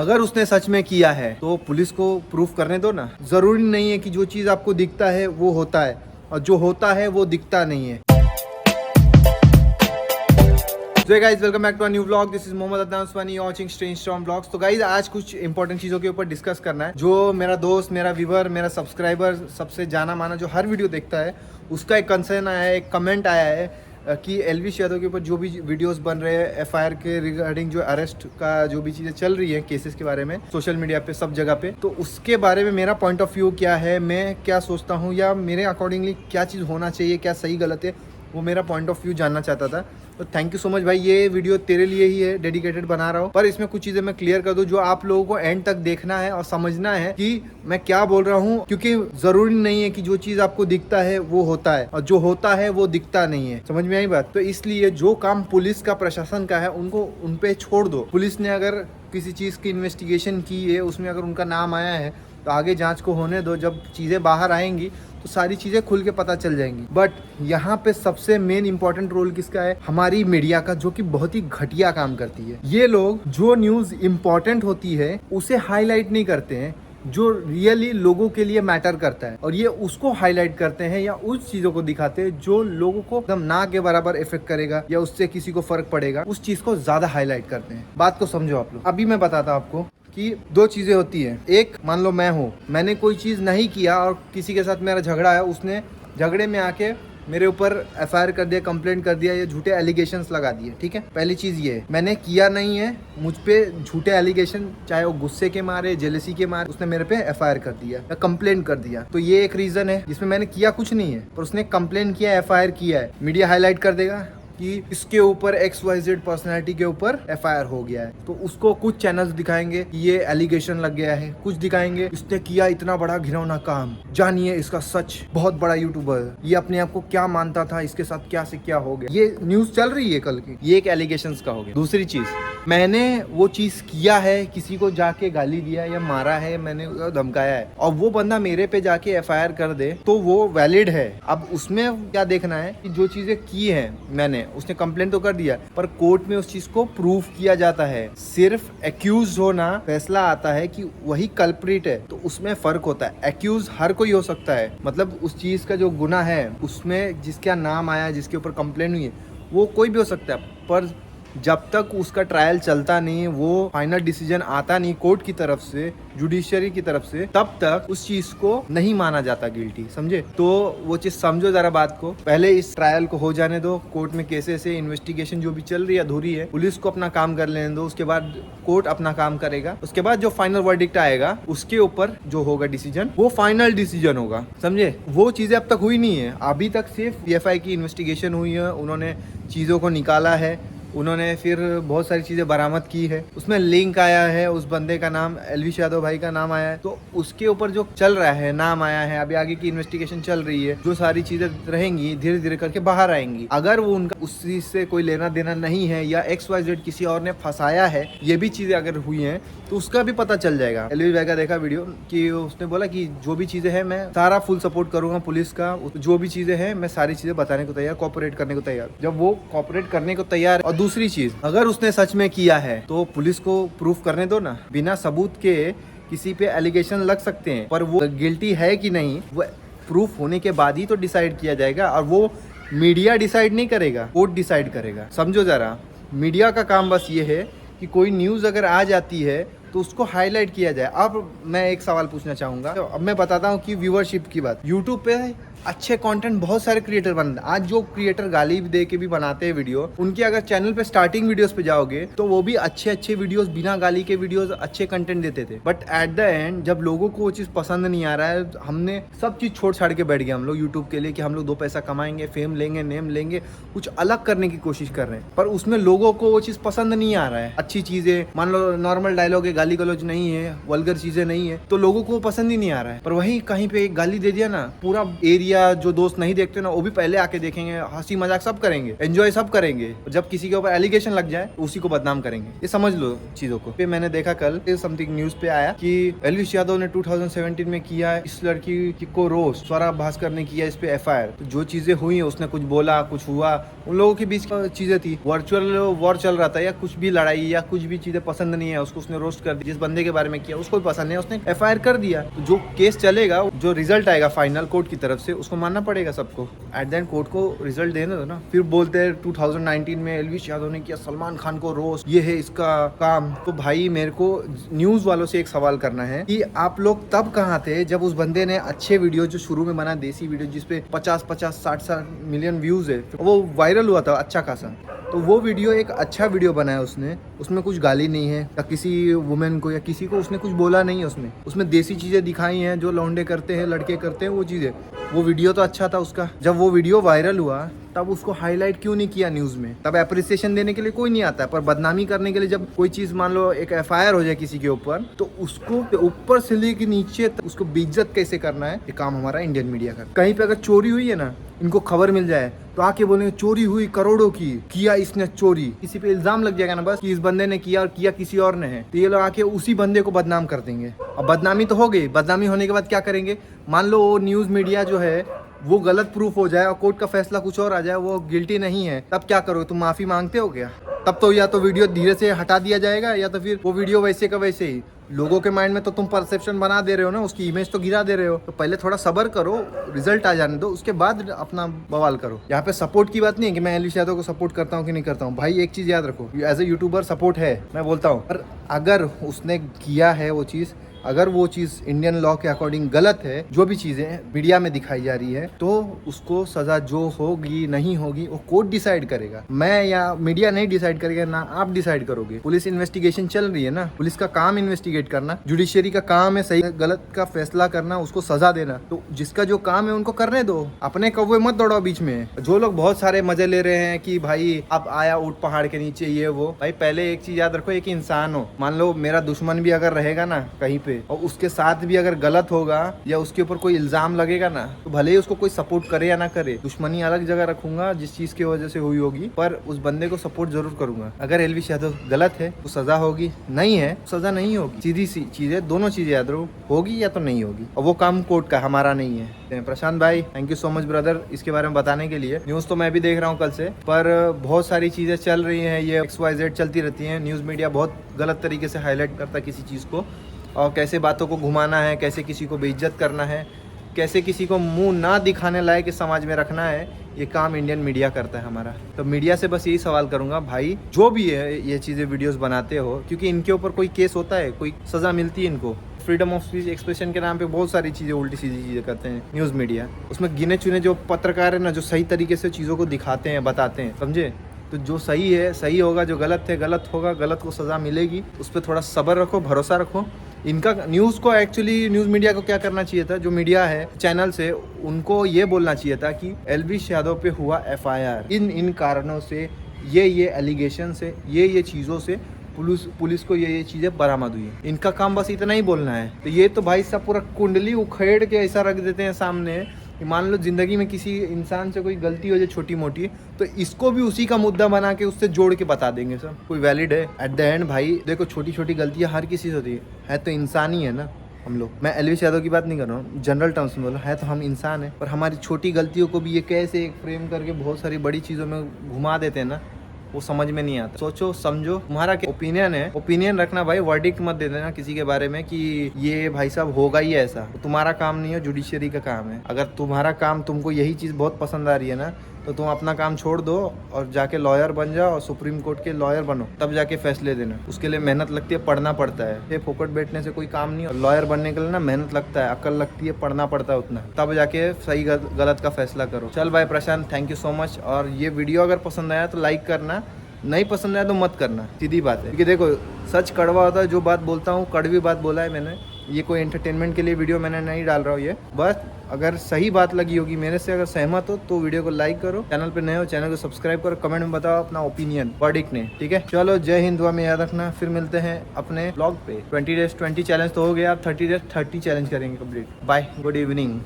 अगर उसने सच में किया है तो पुलिस को प्रूफ करने दो ना। जरूरी नहीं है कि जो चीज आपको दिखता है वो होता है और जो होता है वो दिखता नहीं है। So hey guys, welcome back to a new vlog. This is Mohammad Adnan Usmani watching strange storm vlogs. तो गाइज आज कुछ इंपॉर्टेंट चीज़ों के ऊपर डिस्कस करना है। जो मेरा दोस्त, मेरा व्यूवर, मेरा सब्सक्राइबर, सबसे जाना माना जो हर वीडियो देखता है, उसका एक कंसर्न आया है, एक कमेंट आया है कि एलविश यादव के ऊपर जो भी वीडियोस बन रहे हैं एफआईआर के रिगार्डिंग, जो अरेस्ट का जो भी चीज़ें चल रही है केसेस के बारे में सोशल मीडिया पे सब जगह पे, तो उसके बारे में मेरा पॉइंट ऑफ व्यू क्या है, मैं क्या सोचता हूँ या मेरे अकॉर्डिंगली क्या चीज़ होना चाहिए, क्या सही गलत है, वो मेरा पॉइंट ऑफ व्यू जानना चाहता था। तो थैंक यू सो मच भाई, ये वीडियो तेरे लिए ही है, डेडिकेटेड बना रहा हूँ। पर इसमें कुछ चीज़ें मैं क्लियर कर दूँ जो आप लोगों को एंड तक देखना है और समझना है कि मैं क्या बोल रहा हूँ, क्योंकि जरूरी नहीं है कि जो चीज़ आपको दिखता है वो होता है और जो होता है वो दिखता नहीं है। समझ में आई बात? तो इसलिए जो काम पुलिस का, प्रशासन का है, उनको उन पे छोड़ दो। पुलिस ने अगर किसी चीज़ की इन्वेस्टिगेशन की है, उसमें अगर उनका नाम आया है तो आगे जांच को होने दो। जब चीज़ें बाहर आएंगी तो सारी चीज़ें खुल के पता चल जाएंगी। बट यहाँ पे सबसे मेन इंपॉर्टेंट रोल किसका है? हमारी मीडिया का, जो कि बहुत ही घटिया काम करती है। ये लोग जो न्यूज़ इंपॉर्टेंट होती है उसे हाईलाइट नहीं करते हैं, जो रियली लोगों के लिए मैटर करता है, और ये उसको हाईलाइट करते हैं या उस चीज़ों को दिखाते हैं जो लोगों को एकदम ना के बराबर इफेक्ट करेगा या उससे किसी को फर्क पड़ेगा, उस चीज़ को ज़्यादा हाईलाइट करते हैं। बात को समझो आप लोग। अभी मैं बताता हूँ आपको कि दो चीज़ें होती हैं। एक, मान लो मैं हूँ, मैंने कोई चीज़ नहीं किया और किसी के साथ मेरा झगड़ा है, उसने झगड़े में आके मेरे ऊपर एफआईआर कर दिया, कंप्लेंट कर दिया या झूठे एलिगेशंस लगा दिए। ठीक है, पहली चीज़ ये है, मैंने किया नहीं है, मुझ पे झूठे एलिगेशन, चाहे वो गुस्से के मारे, जेलसी के मारे, उसने मेरे पे एफआईआर कर दिया या कंप्लेंट कर दिया। तो ये एक रीज़न है जिसमें मैंने किया कुछ नहीं है, पर उसने कंप्लेंट किया, एफआईआर किया है। मीडिया हाईलाइट कर देगा कि इसके ऊपर XYZ पर्सनैलिटी के ऊपर एफआईआर हो गया है, तो उसको कुछ चैनल्स दिखाएंगे कि ये एलिगेशन लग गया है, कुछ दिखाएंगे इसने किया इतना बड़ा घिनौना काम, जानिए इसका सच, बहुत बड़ा यूट्यूबर, ये अपने आप को क्या मानता था, इसके साथ क्या से क्या हो गया। ये न्यूज चल रही है कल की, ये एक एलिगेशंस का हो गया। दूसरी चीज, मैंने वो चीज किया है, किसी को जाके गाली दिया या मारा है, मैंने धमकाया है, और वो बंदा मेरे पे जाके एफआईआर कर दे तो वो वैलिड है। अब उसमें क्या देखना है कि जो चीजें की है मैंने, उसने कंप्लेंट तो कर दिया, पर कोर्ट में उस चीज को प्रूफ किया जाता है। सिर्फ एक्यूज होना, फैसला आता है कि वही कल्प्रिट है, तो उसमें फर्क होता है। एक्यूज हर कोई हो सकता है, मतलब उस चीज का जो गुनाह है उसमें जिसका नाम आया, जिसके ऊपर कंप्लेंट हुई है, वो कोई भी हो सकता है। पर जब तक उसका ट्रायल चलता नहीं, वो फाइनल डिसीजन आता नहीं कोर्ट की तरफ से, जुडिशियरी की तरफ से, तब तक उस चीज को नहीं माना जाता गिल्टी। समझे? तो वो चीज समझो जरा बात को। पहले इस ट्रायल को हो जाने दो, कोर्ट में केसेस है, इन्वेस्टिगेशन जो भी चल रही है अधूरी है, पुलिस को अपना काम कर लेने दो, उसके बाद कोर्ट अपना काम करेगा, उसके बाद जो फाइनल वर्डिक्ट आएगा उसके ऊपर जो होगा डिसीजन, वो फाइनल डिसीजन होगा। समझे? वो चीजें अब तक हुई नहीं है। अभी तक सिर्फ PFI की इन्वेस्टिगेशन हुई है, उन्होंने चीजों को निकाला है, उन्होंने फिर बहुत सारी चीज़ें बरामद की है, उसमें लिंक आया है, उस बंदे का नाम, एलविश यादव भाई का नाम आया है, तो उसके ऊपर जो चल रहा है, नाम आया है, अभी आगे की इन्वेस्टिगेशन चल रही है, जो सारी चीज़ें रहेंगी धीरे धीरे करके बाहर आएंगी। अगर वो उनका उस चीज़ से कोई लेना देना नहीं है या XYZ किसी और ने फंसाया है, ये भी चीज़ें अगर हुई हैं तो उसका भी पता चल जाएगा। एलविश भाई का देखा वीडियो कि उसने बोला कि जो भी चीज़ें हैं मैं सारा फुल सपोर्ट करूंगा पुलिस का, जो भी चीज़ें हैं मैं सारी चीज़ें बताने को तैयार, कोऑपरेट करने को तैयार। जब वो कोऑपरेट करने को तैयार, और दूसरी चीज, अगर उसने सच में किया है तो पुलिस को प्रूफ करने दो ना। बिना सबूत के किसी पे एलिगेशन लग सकते हैं, पर वो गिल्टी है कि नहीं वो प्रूफ होने के बाद ही तो डिसाइड किया जाएगा, और वो मीडिया डिसाइड नहीं करेगा, कोर्ट डिसाइड करेगा। समझो जरा, मीडिया का काम बस ये है कि कोई न्यूज़ अगर आ जाती है तो उसको हाईलाइट किया जाए। अब मैं एक सवाल पूछना चाहूँगा, तो अब मैं बताता हूँ कि व्यूअरशिप की बात। यूट्यूब पे अच्छे कंटेंट बहुत सारे क्रिएटर बन रहे हैं। आज जो क्रिएटर गाली दे के भी बनाते हैं वीडियो, उनके अगर चैनल पे स्टार्टिंग वीडियोस पे जाओगे तो वो भी अच्छे अच्छे वीडियोस, बिना गाली के वीडियोस, अच्छे कंटेंट देते थे। बट एट द एंड जब लोगों को वो चीज़ पसंद नहीं आ रहा है, हमने सब चीज़ छोड़ छाड़ के बैठ गए हम लोग यूट्यूब के लिए कि हम लोग 2 पैसा कमाएंगे, फेम लेंगे, नेम लेंगे, कुछ अलग करने की कोशिश कर रहे हैं, पर उसमें लोगों को वो चीज़ पसंद नहीं आ रहा है। अच्छी चीज़ें, मान लो नॉर्मल डायलॉग है, गाली गलौज नहीं है, वल्गर चीज़ें नहीं है, तो लोगों को पसंद ही नहीं आ रहा है। पर वहीं कहीं पे एक गाली दे दिया ना, पूरा एरिया किया, जो दोस्त नहीं देखते ना वो भी पहले आके देखेंगे, हंसी मजाक सब करेंगे, एंजॉय सब करेंगे। जब किसी के ऊपर एलिगेशन लग जाए तो उसी को बदनाम करेंगे। ये समझ लो चीजों को। फिर मैंने देखा कल समथिंग न्यूज पे आया कि एल्विश यादव ने 2017 में किया इस लड़की को रोस्ट, स्वरा भास्कर ने किया इस पे FIR। तो जो चीजें हुई उसने कुछ बोला, कुछ हुआ, उन लोगों के बीच चीजें थी, वर्चुअल वॉर चल रहा था या कुछ भी लड़ाई या कुछ भी चीजें पसंद नहीं है उसको, उसने रोस्ट कर दी। जिस बंदे के बारे में किया उसको भी पसंद नहीं है, उसने FIR कर दिया। तो जो केस चलेगा, जो रिजल्ट आएगा फाइनल कोर्ट की तरफ से, उसको मानना पड़ेगा सबको। एट द एंड कोर्ट को रिजल्ट देने दो ना। फिर बोलते हैं 2019 में एल्विश यादव ने किया सलमान खान को रोस्ट, ये है इसका काम। तो भाई मेरे को न्यूज वालों से एक सवाल करना है कि आप लोग तब कहाँ थे जब उस बंदे ने अच्छे वीडियो जो शुरू में बना, देसी वीडियो जिसपे 50-60 मिलियन व्यूज है, वो वायरल हुआ था अच्छा खासा। तो वो वीडियो एक अच्छा वीडियो बनाया उसने, उसमें कुछ गाली नहीं है या किसी वुमेन को या किसी को उसने कुछ बोला नहीं है। उसमें देसी चीजें दिखाई हैं जो लौंडे करते हैं, लड़के करते हैं, वो चीजें। वो वीडियो तो अच्छा था उसका। जब वो वीडियो वायरल हुआ तब उसको हाईलाइट क्यों नहीं किया न्यूज में? तब अप्रिसिएशन देने के लिए कोई नहीं आता है, पर बदनामी करने के लिए जब कोई चीज मान लो एक FIR हो जाए किसी के ऊपर, तो उसको ऊपर से लेके नीचे तक उसको बेइज्जत कैसे करना है, ये काम हमारा इंडियन मीडिया का। कहीं पे अगर चोरी हुई है ना, इनको खबर मिल जाए तो आके बोलेंगे चोरी हुई करोड़ों की, किया इसने चोरी। किसी पे इल्जाम लग जाएगा ना बस कि इस बंदे ने किया और किया किसी और ने है, तो ये लोग आके उसी बंदे को बदनाम कर देंगे। अब बदनामी तो हो गई, बदनामी होने के बाद क्या करेंगे? मान लो वो न्यूज मीडिया जो है वो गलत प्रूफ हो जाए और कोर्ट का फैसला कुछ और आ जाए, वो गिल्टी नहीं है, तब क्या करोगे? तुम माफी मांगते हो क्या? तब तो या तो वीडियो धीरे से हटा दिया जाएगा या तो फिर वो वीडियो वैसे का वैसे ही। लोगों के माइंड में तो तुम परसेप्शन बना दे रहे हो ना, उसकी इमेज तो गिरा दे रहे हो। तो पहले थोड़ा सब्र करो, रिजल्ट आ जाने दो, उसके बाद अपना बवाल करो। यहाँ पे सपोर्ट की बात नहीं है कि मैं एल्विश यादव को सपोर्ट करता हूँ कि नहीं करता हूँ। भाई एक चीज याद रखो, एज ए यूट्यूबर सपोर्ट है, मैं बोलता हूँ। पर अगर उसने किया है वो चीज, अगर वो चीज इंडियन लॉ के अकॉर्डिंग गलत है, जो भी चीजें मीडिया में दिखाई जा रही है, तो उसको सजा जो होगी नहीं होगी वो कोर्ट डिसाइड करेगा। मैं या मीडिया नहीं डिसाइड करेगा, ना आप डिसाइड करोगे। पुलिस इन्वेस्टिगेशन चल रही है ना, पुलिस का काम इन्वेस्टिगेट करना, जुडिशियरी का काम है सही गलत का फैसला करना, उसको सजा देना। तो जिसका जो काम है उनको करने दो, अपने कौवे मत दौड़ाओ बीच में। जो लोग बहुत सारे मजे ले रहे हैं कि भाई अब आया ऊंट पहाड़ के नीचे ये वो, भाई पहले एक चीज याद रखो, एक इंसान हो। मान लो मेरा दुश्मन भी अगर रहेगा ना कहीं पे और उसके साथ भी अगर गलत होगा या उसके ऊपर कोई इल्जाम लगेगा ना, तो भले ही उसको कोई सपोर्ट करे या ना करे, दुश्मनी अलग जगह रखूंगा जिस चीज की वजह से हुई होगी, पर उस बंदे को सपोर्ट जरूर करूंगा। अगर एल्विश यादव गलत है तो सजा होगी, नहीं है सजा नहीं होगी। सीधी सी चीज है, दोनों चीजें याद रखो, होगी या तो नहीं होगी, और वो काम कोर्ट का, हमारा नहीं है। प्रशांत भाई thank you so much brother इसके बारे में बताने के लिए। न्यूज तो मैं भी देख रहा हूँ कल से, पर बहुत सारी चीजें चल रही है, ये XYZ चलती रहती है। न्यूज मीडिया बहुत गलत तरीके से हाईलाइट करता है किसी चीज को, और कैसे बातों को घुमाना है, कैसे किसी को बेइज्जत करना है, कैसे किसी को मुंह ना दिखाने लायक इस समाज में रखना है, ये काम इंडियन मीडिया करता है हमारा। तो मीडिया से बस यही सवाल करूंगा, भाई जो भी है ये चीज़ें वीडियोस बनाते हो, क्योंकि इनके ऊपर कोई केस होता है, कोई सज़ा मिलती है इनको। फ्रीडम ऑफ स्पीच एक्सप्रेशन के नाम पे बहुत सारी चीज़ें उल्टी सीधी चीज़ें करते हैं न्यूज़ मीडिया। उसमें गिने चुने जो पत्रकार है ना, जो सही तरीके से चीज़ों को दिखाते हैं, बताते हैं, समझे? तो जो सही है सही होगा, जो गलत है गलत होगा, गलत को सज़ा मिलेगी। उस पर थोड़ा सब्र रखो, भरोसा रखो। इनका न्यूज़ को एक्चुअली न्यूज़ मीडिया को क्या करना चाहिए था, जो मीडिया है चैनल से, उनको ये बोलना चाहिए था कि एल्विश यादव पे हुआ FIR इन कारणों से, ये एलिगेशन से, ये चीज़ों से पुलिस को ये चीज़ें बरामद हुई है। इनका काम बस इतना ही बोलना है। तो ये तो भाई साहब पूरा कुंडली उखेड़ के ऐसा रख देते हैं सामने। मान लो जिंदगी में किसी इंसान से कोई गलती हो जाए छोटी मोटी, तो इसको भी उसी का मुद्दा बना के उससे जोड़ के बता देंगे सब, कोई वैलिड है। एट द एंड भाई देखो, छोटी छोटी गलतियां हर किसी से होती है तो इंसान ही है ना हम लोग। मैं एल्विश यादव की बात नहीं कर रहा हूँ, जनरल टर्म्स में बोला है तो हम इंसान है, पर हमारी छोटी गलतियों को भी ये कैसे एक फ्रेम करके बहुत सारी बड़ी चीज़ों में घुमा देते हैं ना, वो समझ में नहीं आता। सोचो समझो, तुम्हारा क्या ओपिनियन है, ओपिनियन रखना भाई, वर्डिक्ट मत दे देना किसी के बारे में कि ये भाई साहब होगा ही ऐसा। तो तुम्हारा काम नहीं है, जुडिशियरी का काम है। अगर तुम्हारा काम, तुमको यही चीज़ बहुत पसंद आ रही है ना, तो तुम अपना काम छोड़ दो और जाके लॉयर बन जाओ और सुप्रीम कोर्ट के लॉयर बनो, तब जाके फैसले देना। उसके लिए मेहनत लगती है, पढ़ना पड़ता है। ये फोकट बैठने से कोई काम नहीं है। लॉयर बनने के लिए ना मेहनत लगता है, अकल लगती है, पढ़ना पड़ता है उतना, तब जाके सही गलत का फैसला करो। चल भाई प्रशांत, थैंक यू सो मच। और ये वीडियो अगर पसंद आया तो लाइक करना, नहीं पसंद आया तो मत करना, सीधी बात है। क्योंकि देखो सच कड़वा होता है, जो बात बोलता हूँ कड़वी बात बोला है मैंने। ये कोई एंटरटेनमेंट के लिए वीडियो मैंने नहीं डाल रहा हूँ, ये बस अगर सही बात लगी होगी मेरे से, अगर सहमत हो तो वीडियो को लाइक करो, चैनल पे नए हो चैनल को सब्सक्राइब करो, कमेंट में बताओ अपना ओपिनियन, वर्डिक्ट ने, ठीक है। चलो जय हिंद, दुआ में याद रखना। फिर मिलते हैं अपने ब्लॉग पे। 20 days 20 चैलेंज तो हो गया, अब 30 days 30 चैलेंज करेंगे कंप्लीट। Bye, good evening.